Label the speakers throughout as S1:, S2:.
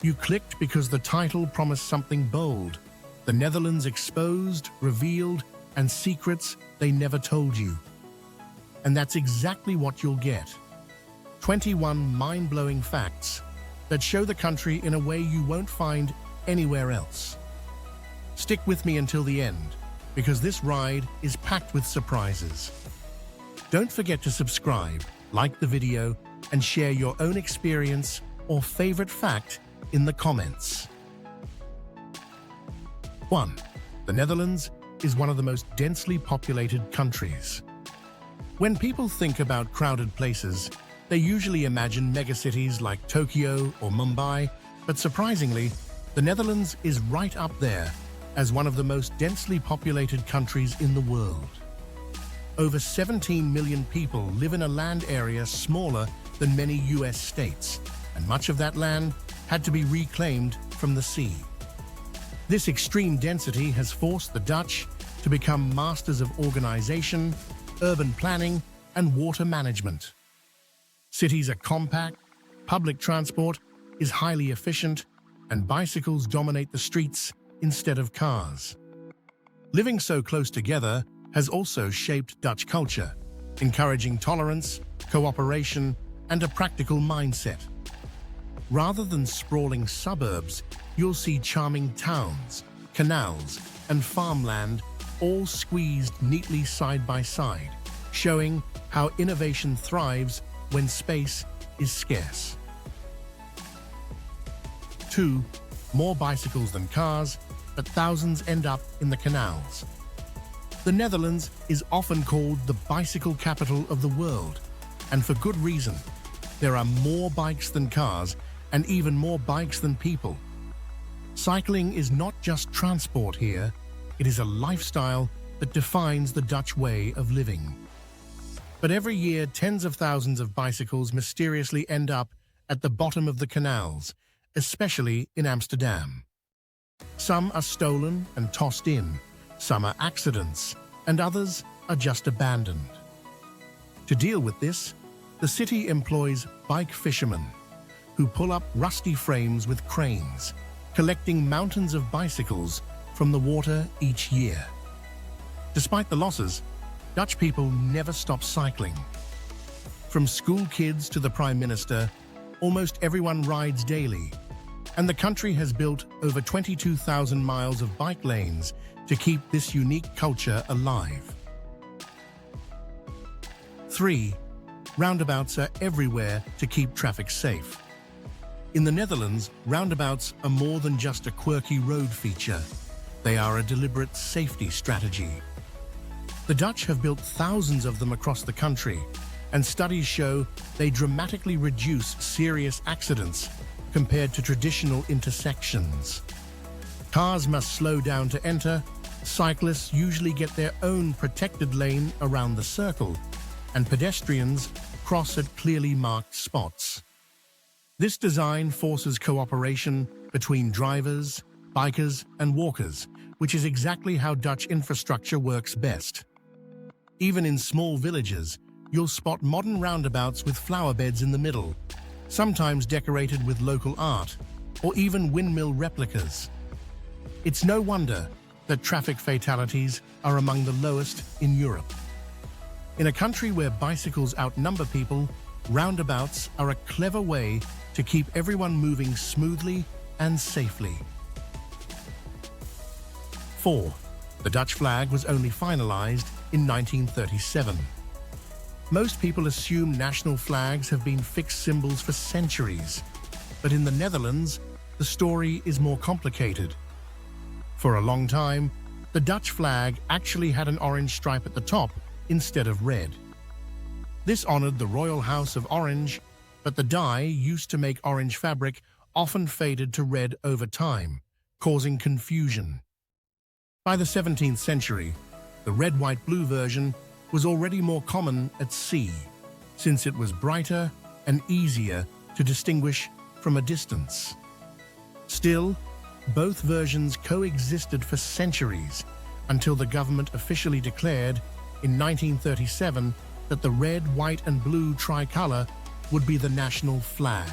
S1: You clicked because the title promised something bold. The Netherlands exposed, revealed, and secrets they never told you. And that's exactly what you'll get. 21 mind-blowing facts that show the country in a way you won't find anywhere else. Stick with me until the end, because this ride is packed with surprises. Don't forget to subscribe, like the video, and share your own experience or favorite fact in the comments. 1. The Netherlands is one of the most densely populated countries. When people think about crowded places, they usually imagine megacities like Tokyo or Mumbai, but surprisingly, the Netherlands is right up there as one of the most densely populated countries in the world. Over 17 million people live in a land area smaller than many US states, and much of that land had to be reclaimed from the sea. This extreme density has forced the Dutch to become masters of organization, urban planning, and water management. Cities are compact, public transport is highly efficient, and bicycles dominate the streets instead of cars. Living so close together has also shaped Dutch culture, encouraging tolerance, cooperation, and a practical mindset. Rather than sprawling suburbs, you'll see charming towns, canals, and farmland all squeezed neatly side by side, showing how innovation thrives when space is scarce. 2. More bicycles than cars, but thousands end up in the canals. The Netherlands is often called the bicycle capital of the world, and for good reason. There are more bikes than cars, and even more bikes than people. Cycling is not just transport here, it is a lifestyle that defines the Dutch way of living. But every year, tens of thousands of bicycles mysteriously end up at the bottom of the canals, especially in Amsterdam. Some are stolen and tossed in, some are accidents, and others are just abandoned. To deal with this, the city employs bike fishermen, who pull up rusty frames with cranes, collecting mountains of bicycles from the water each year. Despite the losses, Dutch people never stop cycling. From school kids to the Prime Minister, almost everyone rides daily, and the country has built over 22,000 miles of bike lanes to keep this unique culture alive. 3. Roundabouts are everywhere to keep traffic safe. In the Netherlands, roundabouts are more than just a quirky road feature. They are a deliberate safety strategy. The Dutch have built thousands of them across the country, and studies show they dramatically reduce serious accidents compared to traditional intersections. Cars must slow down to enter, cyclists usually get their own protected lane around the circle, and pedestrians cross at clearly marked spots. This design forces cooperation between drivers, bikers, and walkers, which is exactly how Dutch infrastructure works best. Even in small villages, you'll spot modern roundabouts with flower beds in the middle, sometimes decorated with local art, or even windmill replicas. It's no wonder that traffic fatalities are among the lowest in Europe. In a country where bicycles outnumber people, roundabouts are a clever way to keep everyone moving smoothly and safely. 4. The Dutch flag was only finalized in 1937. Most people assume national flags have been fixed symbols for centuries, but in the Netherlands, the story is more complicated. For a long time, the Dutch flag actually had an orange stripe at the top instead of red. This honored the royal house of Orange, but the dye used to make orange fabric often faded to red over time, causing confusion. By the 17th century, the red-white-blue version was already more common at sea, since it was brighter and easier to distinguish from a distance. Still, both versions coexisted for centuries until the government officially declared in 1937 that the red, white, and blue tricolor would be the national flag.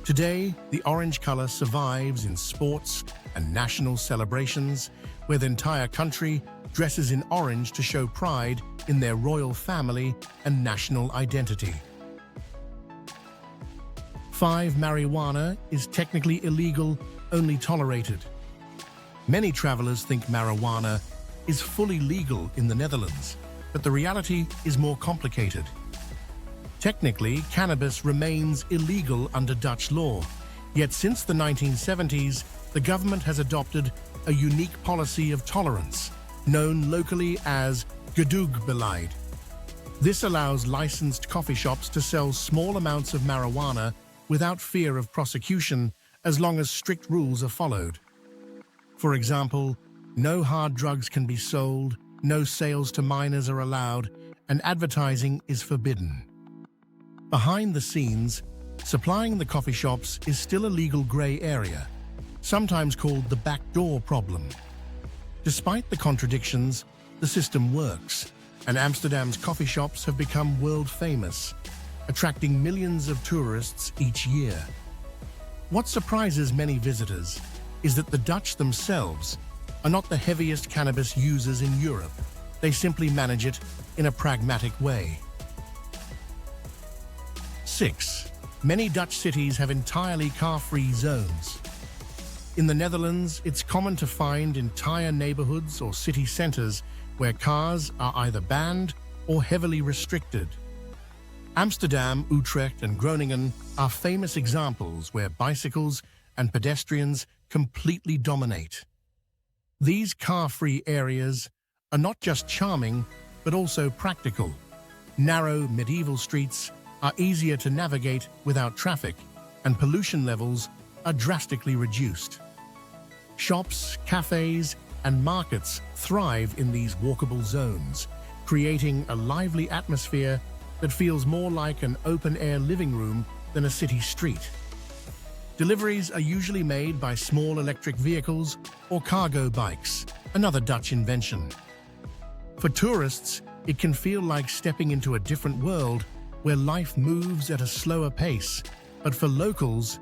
S1: Today, the orange color survives in sports and national celebrations, where the entire country dresses in orange to show pride in their royal family and national identity. 5. Marijuana is technically illegal, only tolerated. Many travelers think marijuana is fully legal in the Netherlands, but the reality is more complicated. Technically, cannabis remains illegal under Dutch law, yet since the 1970s, the government has adopted a unique policy of tolerance, known locally as Gedoogbeeleid. This allows licensed coffee shops to sell small amounts of marijuana without fear of prosecution as long as strict rules are followed. For example, no hard drugs can be sold, no sales to minors are allowed, and advertising is forbidden. Behind the scenes, supplying the coffee shops is still a legal grey area, sometimes called the backdoor problem. Despite the contradictions, the system works, and Amsterdam's coffee shops have become world famous, attracting millions of tourists each year. What surprises many visitors is that the Dutch themselves are not the heaviest cannabis users in Europe. They simply manage it in a pragmatic way. 6. Many Dutch cities have entirely car-free zones. In the Netherlands, it's common to find entire neighborhoods or city centers where cars are either banned or heavily restricted. Amsterdam, Utrecht, and Groningen are famous examples where bicycles and pedestrians completely dominate. These car-free areas are not just charming, but also practical. Narrow medieval streets are easier to navigate without traffic, and pollution levels are drastically reduced. Shops, cafes, and markets thrive in these walkable zones, creating a lively atmosphere that feels more like an open-air living room than a city street. Deliveries are usually made by small electric vehicles or cargo bikes, another Dutch invention. For tourists, it can feel like stepping into a different world where life moves at a slower pace, but for locals,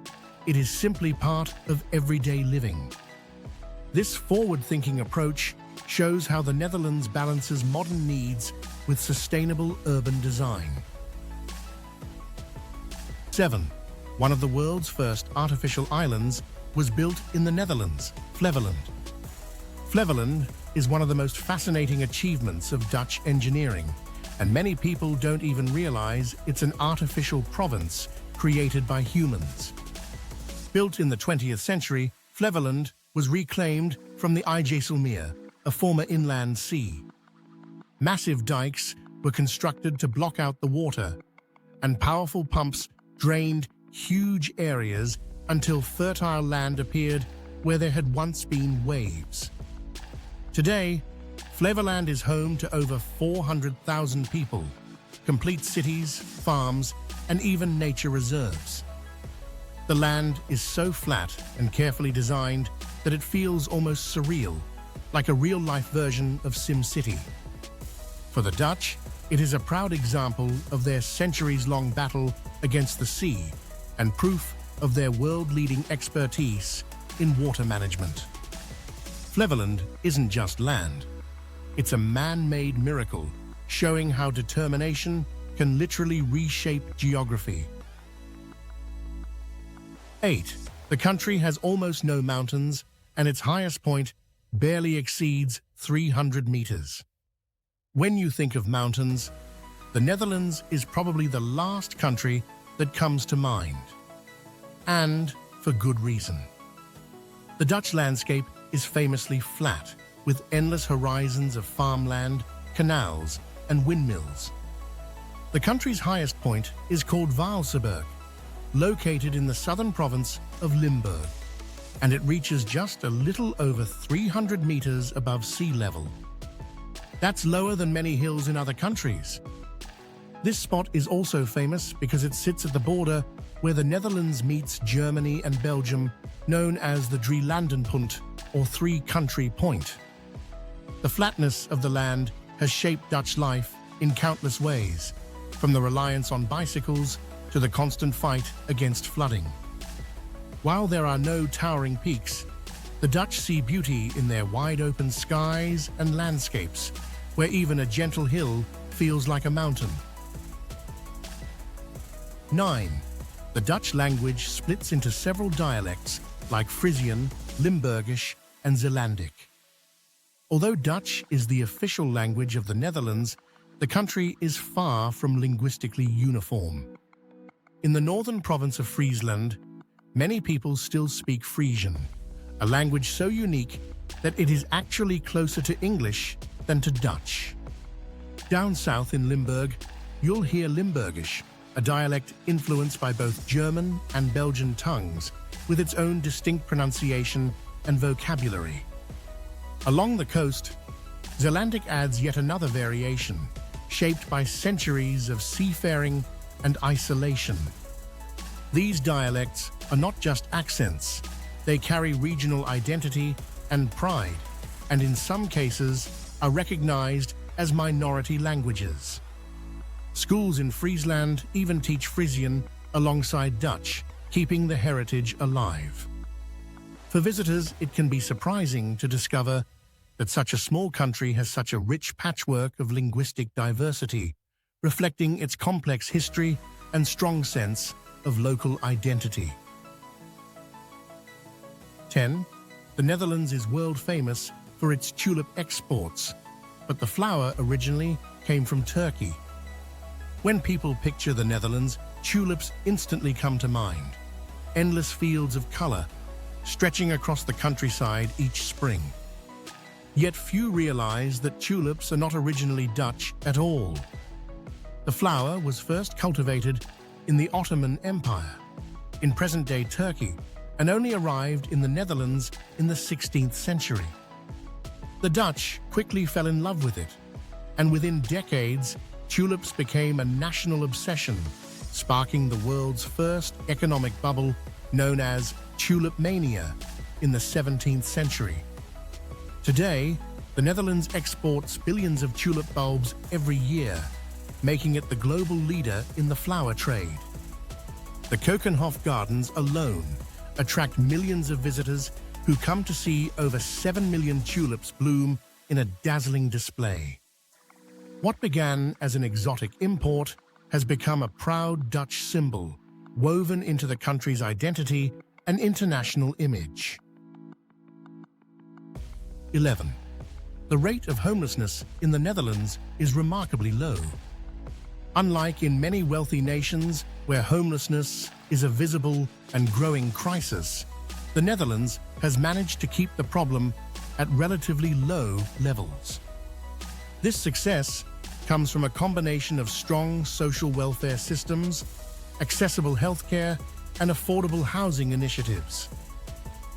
S1: it is simply part of everyday living. This forward-thinking approach shows how the Netherlands balances modern needs with sustainable urban design. 7. One of the world's first artificial islands was built in the Netherlands, Flevoland. Flevoland is one of the most fascinating achievements of Dutch engineering, and many people don't even realize it's an artificial province created by humans. Built in the 20th century, Flevoland was reclaimed from the IJsselmeer, a former inland sea. Massive dikes were constructed to block out the water, and powerful pumps drained huge areas until fertile land appeared where there had once been waves. Today, Flevoland is home to over 400,000 people, complete cities, farms, and even nature reserves. The land is so flat and carefully designed that it feels almost surreal, like a real-life version of SimCity. For the Dutch, it is a proud example of their centuries-long battle against the sea and proof of their world-leading expertise in water management. Flevoland isn't just land. It's a man-made miracle, showing how determination can literally reshape geography. 8. The country has almost no mountains, and its highest point barely exceeds 300 meters. When you think of mountains, the Netherlands is probably the last country that comes to mind. And for good reason. The Dutch landscape is famously flat, with endless horizons of farmland, canals, and windmills. The country's highest point is called Vaalserberg, located in the southern province of Limburg, and it reaches just a little over 300 meters above sea level. That's lower than many hills in other countries. This spot is also famous because it sits at the border where the Netherlands meets Germany and Belgium, known as the Drielandenpunt, or three-country point. The flatness of the land has shaped Dutch life in countless ways, from the reliance on bicycles to the constant fight against flooding. While there are no towering peaks, the Dutch see beauty in their wide-open skies and landscapes, where even a gentle hill feels like a mountain. 9. The Dutch language splits into several dialects like Frisian, Limburgish, and Zeelandic. Although Dutch is the official language of the Netherlands, the country is far from linguistically uniform. In the northern province of Friesland, many people still speak Frisian, a language so unique that it is actually closer to English than to Dutch. Down south in Limburg, you'll hear Limburgish, a dialect influenced by both German and Belgian tongues, with its own distinct pronunciation and vocabulary. Along the coast, Zeelandic adds yet another variation, shaped by centuries of seafaring and isolation. These dialects are not just accents, they carry regional identity and pride, and in some cases are recognized as minority languages. Schools in Friesland even teach Frisian alongside Dutch, keeping the heritage alive. For visitors, it can be surprising to discover that such a small country has such a rich patchwork of linguistic diversity, reflecting its complex history and strong sense of local identity. 10. The Netherlands is world famous for its tulip exports, but the flower originally came from Turkey. When people picture the Netherlands, tulips instantly come to mind. Endless fields of color, stretching across the countryside each spring. Yet few realize that tulips are not originally Dutch at all. The flower was first cultivated in the Ottoman Empire, in present-day Turkey, and only arrived in the Netherlands in the 16th century. The Dutch quickly fell in love with it, and within decades, tulips became a national obsession, sparking the world's first economic bubble known as tulip mania in the 17th century. Today, the Netherlands exports billions of tulip bulbs every year, making it the global leader in the flower trade. The Keukenhof Gardens alone attract millions of visitors who come to see over 7 million tulips bloom in a dazzling display. What began as an exotic import has become a proud Dutch symbol, woven into the country's identity and international image. 11. The rate of homelessness in the Netherlands is remarkably low. Unlike in many wealthy nations where homelessness is a visible and growing crisis, the Netherlands has managed to keep the problem at relatively low levels. This success comes from a combination of strong social welfare systems, accessible healthcare, and affordable housing initiatives.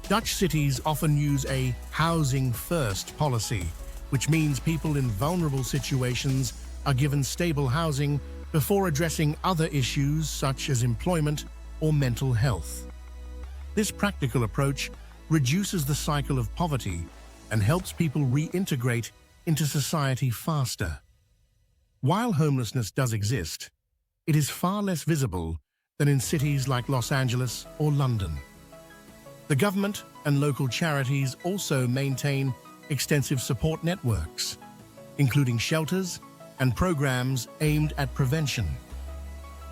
S1: Dutch cities often use a housing-first policy, which means people in vulnerable situations are given stable housing before addressing other issues such as employment or mental health. This practical approach reduces the cycle of poverty and helps people reintegrate into society faster. While homelessness does exist, it is far less visible than in cities like Los Angeles or London. The government and local charities also maintain extensive support networks, including shelters and programs aimed at prevention.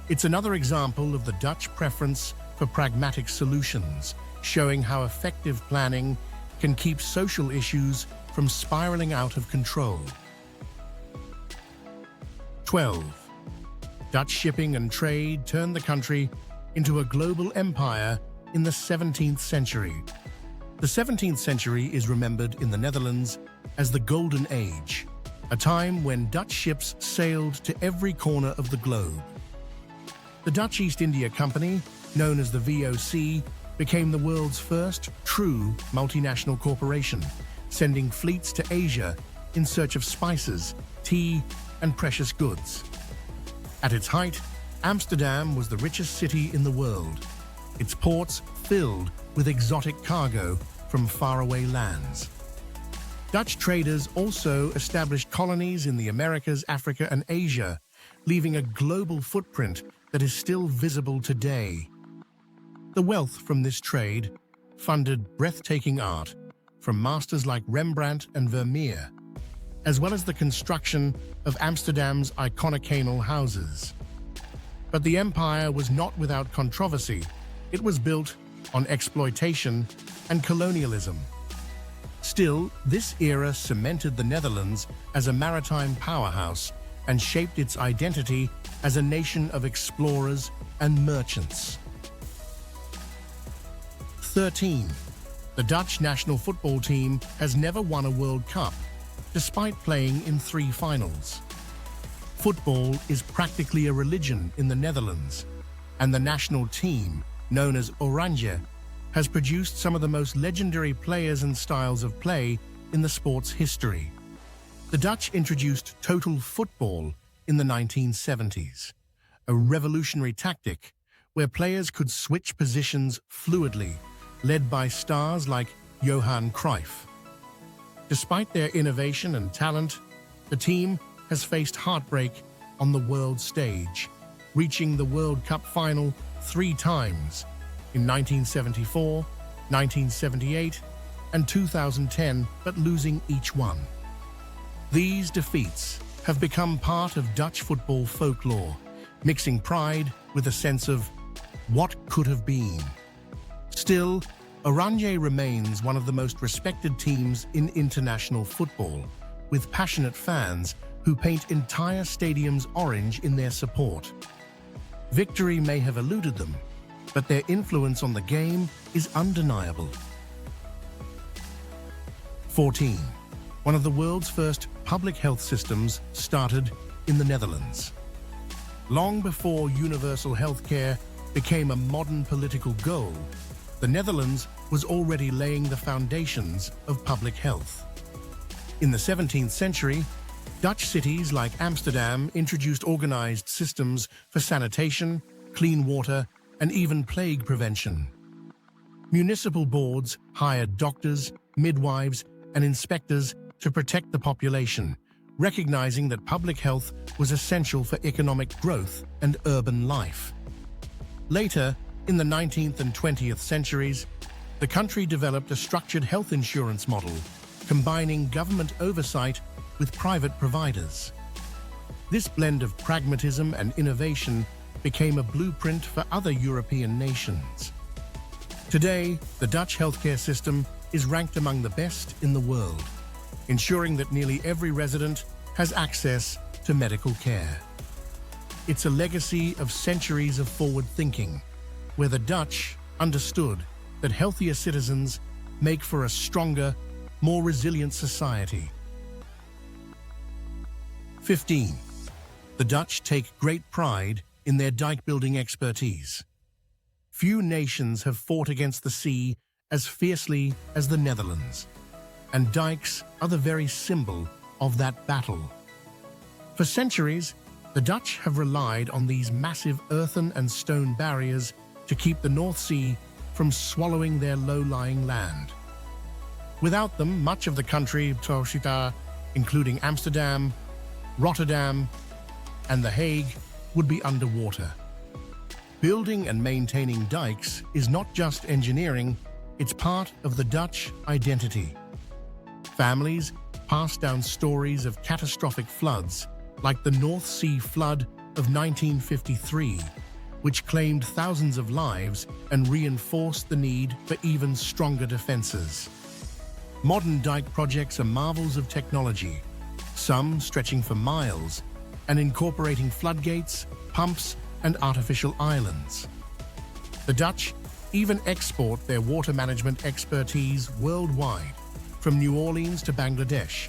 S1: It's another example of the Dutch preference for pragmatic solutions, showing how effective planning can keep social issues from spiraling out of control. 12. Dutch shipping and trade turned the country into a global empire in the 17th century. The 17th century is remembered in the Netherlands as the Golden Age, a time when Dutch ships sailed to every corner of the globe. The Dutch East India Company, known as the VOC, became the world's first true multinational corporation, sending fleets to Asia in search of spices, tea, and precious goods. At its height, Amsterdam was the richest city in the world, its ports filled with exotic cargo from faraway lands. Dutch traders also established colonies in the Americas, Africa, and Asia, leaving a global footprint that is still visible today. The wealth from this trade funded breathtaking art from masters like Rembrandt and Vermeer, as well as the construction of Amsterdam's iconic canal houses. But the empire was not without controversy. It was built on exploitation and colonialism. Still, this era cemented the Netherlands as a maritime powerhouse and shaped its identity as a nation of explorers and merchants. 13. The Dutch national football team has never won a World Cup, despite playing in 3 finals. Football is practically a religion in the Netherlands, and the national team, known as Oranje, has produced some of the most legendary players and styles of play in the sport's history. The Dutch introduced total football in the 1970s, a revolutionary tactic where players could switch positions fluidly, led by stars like Johan Cruyff. Despite their innovation and talent, the team has faced heartbreak on the world stage, reaching the World Cup final 3 times in 1974, 1978, and 2010, but losing each one. These defeats have become part of Dutch football folklore, mixing pride with a sense of what could have been. Still, Oranje remains one of the most respected teams in international football, with passionate fans who paint entire stadiums orange in their support. Victory may have eluded them, but their influence on the game is undeniable. 14. One of the world's first public health systems started in the Netherlands. Long before universal healthcare became a modern political goal, the Netherlands was already laying the foundations of public health. In the 17th century, Dutch cities like Amsterdam introduced organized systems for sanitation, clean water, and even plague prevention. Municipal boards hired doctors, midwives, and inspectors to protect the population, recognizing that public health was essential for economic growth and urban life. Later, in the 19th and 20th centuries, the country developed a structured health insurance model, combining government oversight with private providers. This blend of pragmatism and innovation became a blueprint for other European nations. Today, the Dutch healthcare system is ranked among the best in the world, ensuring that nearly every resident has access to medical care. It's a legacy of centuries of forward thinking, where the Dutch understood that healthier citizens make for a stronger, more resilient society. 15. The Dutch take great pride in their dike-building expertise. Few nations have fought against the sea as fiercely as the Netherlands, and dikes are the very symbol of that battle. For centuries, the Dutch have relied on these massive earthen and stone barriers to keep the North Sea from swallowing their low-lying land. Without them, much of the country, including Amsterdam, Rotterdam, and The Hague, would be underwater. Building and maintaining dikes is not just engineering, it's part of the Dutch identity. Families pass down stories of catastrophic floods, like the North Sea flood of 1953, which claimed thousands of lives and reinforced the need for even stronger defenses. Modern dike projects are marvels of technology, some stretching for miles and incorporating floodgates, pumps, and artificial islands. The Dutch even export their water management expertise worldwide, from New Orleans to Bangladesh,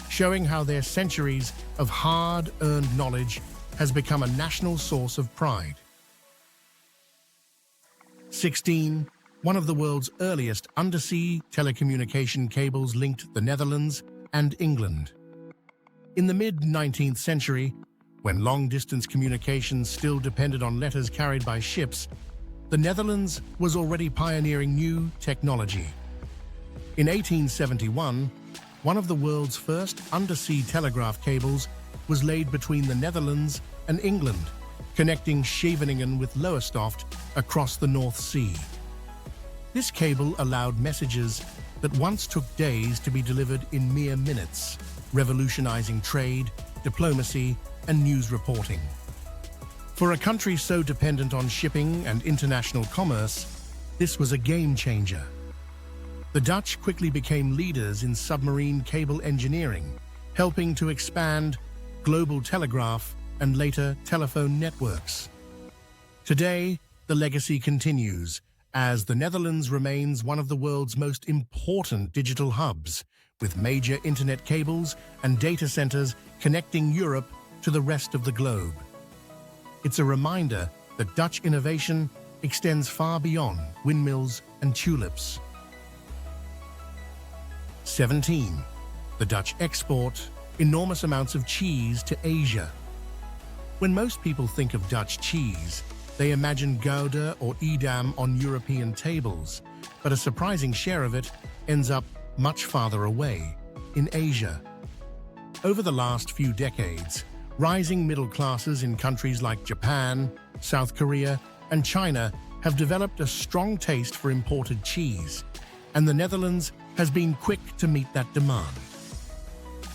S1: showing how their centuries of hard-earned knowledge has become a national source of pride. 16. One of the world's earliest undersea telecommunication cables linked the Netherlands and England. In the mid-19th century, when long-distance communications still depended on letters carried by ships, the Netherlands was already pioneering new technology. In 1871, one of the world's first undersea telegraph cables was laid between the Netherlands and England, connecting Scheveningen with Lowestoft across the North Sea. This cable allowed messages that once took days to be delivered in mere minutes, revolutionizing trade, diplomacy, and news reporting. For a country so dependent on shipping and international commerce, this was a game changer. The Dutch quickly became leaders in submarine cable engineering, helping to expand global telegraph and later telephone networks. Today, the legacy continues, as the Netherlands remains one of the world's most important digital hubs, with major internet cables and data centers connecting Europe to the rest of the globe. It's a reminder that Dutch innovation extends far beyond windmills and tulips. 17. The Dutch export enormous amounts of cheese to Asia. When most people think of Dutch cheese, they imagine Gouda or Edam on European tables, but a surprising share of it ends up much farther away, in Asia. Over the last few decades, rising middle classes in countries like Japan, South Korea, and China have developed a strong taste for imported cheese, and the Netherlands has been quick to meet that demand.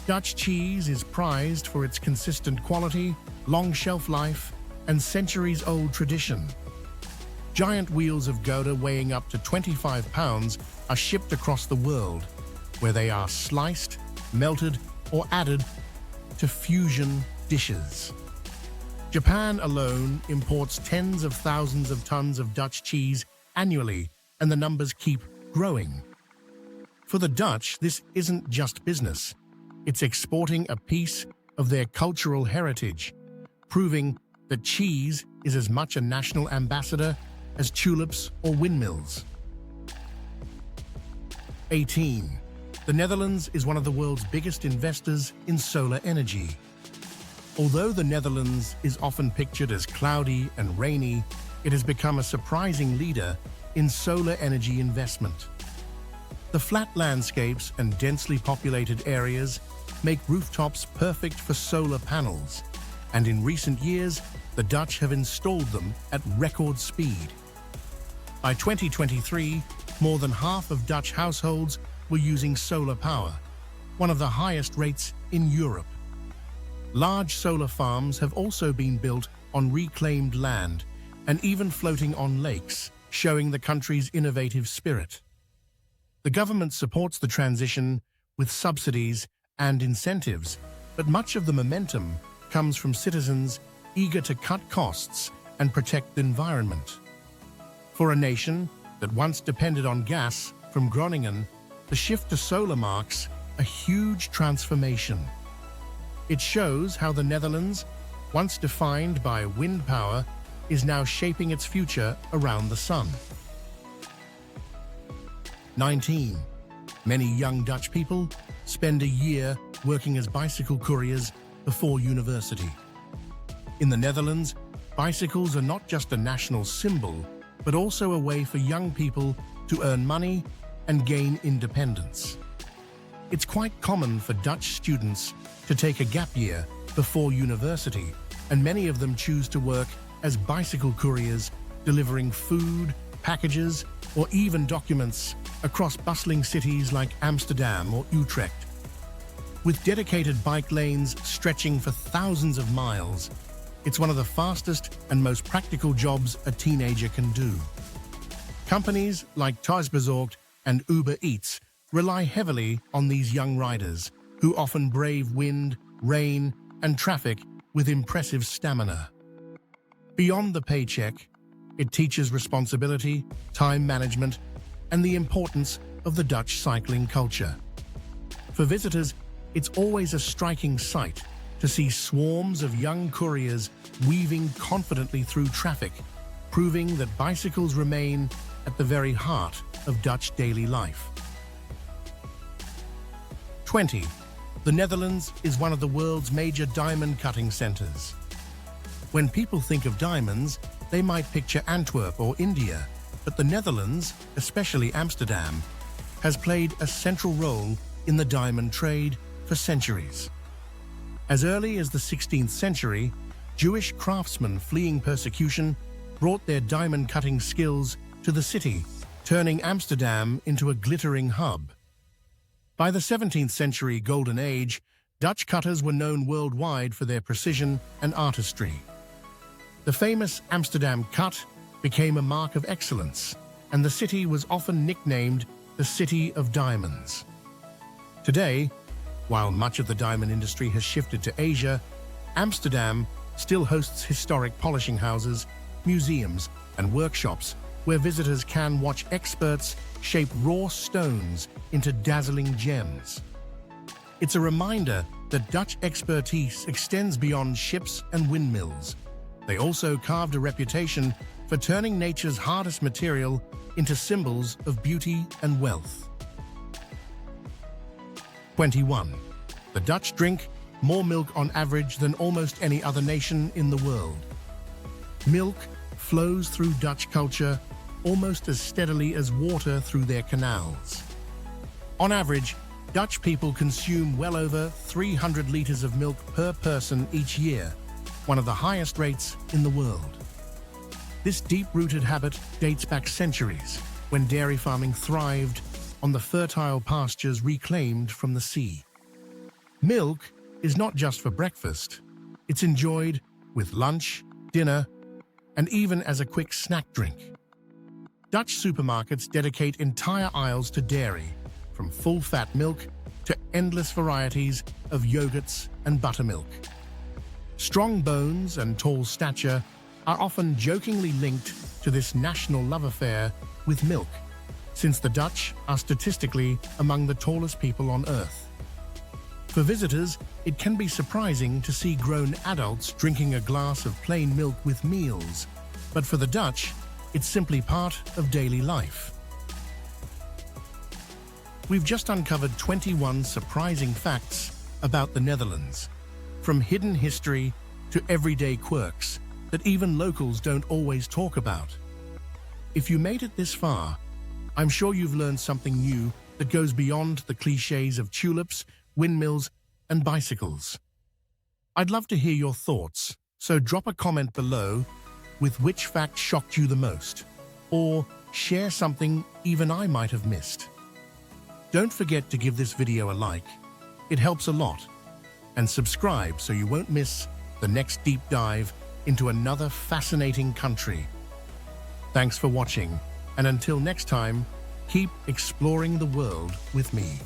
S1: Dutch cheese is prized for its consistent quality, long shelf life, and centuries-old tradition. Giant wheels of Gouda weighing up to 25 pounds are shipped across the world, where they are sliced, melted, or added to fusion dishes. Japan alone imports tens of thousands of tons of Dutch cheese annually, and the numbers keep growing. For the Dutch, this isn't just business. It's exporting a piece of their cultural heritage, proving that cheese is as much a national ambassador as tulips or windmills. 18. The Netherlands is one of the world's biggest investors in solar energy. Although the Netherlands is often pictured as cloudy and rainy, it has become a surprising leader in solar energy investment. The flat landscapes and densely populated areas make rooftops perfect for solar panels, and in recent years, the Dutch have installed them at record speed. By 2023, more than half of Dutch households were using solar power, one of the highest rates in Europe. Large solar farms have also been built on reclaimed land and even floating on lakes, showing the country's innovative spirit. The government supports the transition with subsidies and incentives, but much of the momentum comes from citizens eager to cut costs and protect the environment. For a nation that once depended on gas from Groningen, the shift to solar marks a huge transformation. It shows how the Netherlands, once defined by wind power, is now shaping its future around the sun. 19. Many young Dutch people spend a year working as bicycle couriers before university. In the Netherlands, bicycles are not just a national symbol, but also a way for young people to earn money and gain independence. It's quite common for Dutch students to take a gap year before university, and many of them choose to work as bicycle couriers, delivering food, packages, or even documents across bustling cities like Amsterdam or Utrecht. With dedicated bike lanes stretching for thousands of miles, it's one of the fastest and most practical jobs a teenager can do. Companies like Thuisbezorgd and Uber Eats rely heavily on these young riders, who often brave wind, rain, and traffic with impressive stamina. Beyond the paycheck, it teaches responsibility, time management, and the importance of the Dutch cycling culture. For visitors, it's always a striking sight to see swarms of young couriers weaving confidently through traffic, proving that bicycles remain at the very heart of Dutch daily life. 20. The Netherlands is one of the world's major diamond cutting centers. When people think of diamonds, they might picture Antwerp or India, but the Netherlands, especially Amsterdam, has played a central role in the diamond trade for centuries. As early as the 16th century, Jewish craftsmen fleeing persecution brought their diamond cutting skills to the city turning Amsterdam into a glittering hub. By the 17th century Golden Age, Dutch cutters were known worldwide for their precision and artistry. The famous Amsterdam cut became a mark of excellence, and the city was often nicknamed the City of Diamonds. Today, while much of the diamond industry has shifted to Asia, Amsterdam still hosts historic polishing houses, museums, and workshops where visitors can watch experts shape raw stones into dazzling gems. It's a reminder that Dutch expertise extends beyond ships and windmills. They also carved a reputation for turning nature's hardest material into symbols of beauty and wealth. 21. The Dutch drink more milk on average than almost any other nation in the world. Milk flows through Dutch culture almost as steadily as water through their canals. On average, Dutch people consume well over 300 liters of milk per person each year, one of the highest rates in the world. This deep-rooted habit dates back centuries, when dairy farming thrived on the fertile pastures reclaimed from the sea. Milk is not just for breakfast. It's enjoyed with lunch, dinner, and even as a quick snack drink. Dutch supermarkets dedicate entire aisles to dairy, from full-fat milk to endless varieties of yogurts and buttermilk. Strong bones and tall stature are often jokingly linked to this national love affair with milk, since the Dutch are statistically among the tallest people on Earth. For visitors, it can be surprising to see grown adults drinking a glass of plain milk with meals, but for the Dutch, it's simply part of daily life. We've just uncovered 21 surprising facts about the Netherlands, from hidden history to everyday quirks that even locals don't always talk about. If you made it this far, I'm sure you've learned something new that goes beyond the cliches of tulips, windmills, and bicycles. I'd love to hear your thoughts, so drop a comment below with which fact shocked you the most, or share something even I might have missed. Don't forget to give this video a like, it helps a lot, and subscribe so you won't miss the next deep dive into another fascinating country. Thanks for watching, and until next time, keep exploring the world with me.